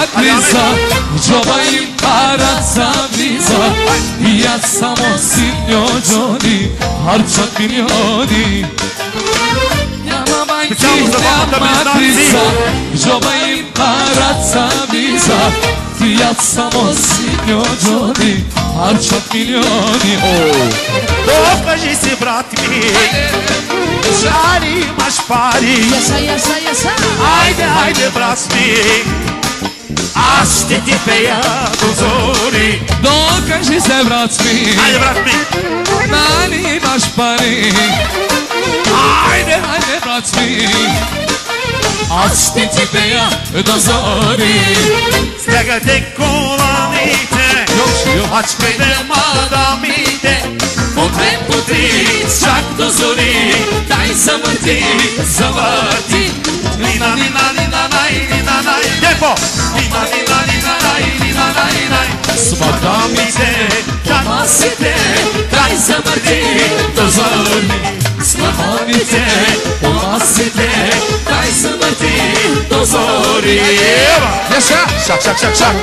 matrica, džoba im karaca viza. Ja samo sinjođoni, harčat milioni. Njama majkinja matrica, džoba im karaca viza. Ja samo sinjođoni, harčat milioni. Dokaži se brat mi, žari imaš pari. Ajde, ajde brat mi, a šte ti peja do zori. Dokaži se brat mi, ajde brat mi, nani imaš pari. Ajde, ajde brat mi, a šte ti peja do zori. Stregate kolanite, ačkajte madamite. Po dve, po tri, čak do zori. Daj zavrti, zavrti. Lina, lina, lina, naj, lina, naj. Lijepo! Lina, lina, lina, naj, lina, naj, naj. Smadamite, tamasite. Daj zavrti, do zori. Smadamite, tamasite. Daj zavrti, do zori. Ješa! Šak, šak, šak, šak.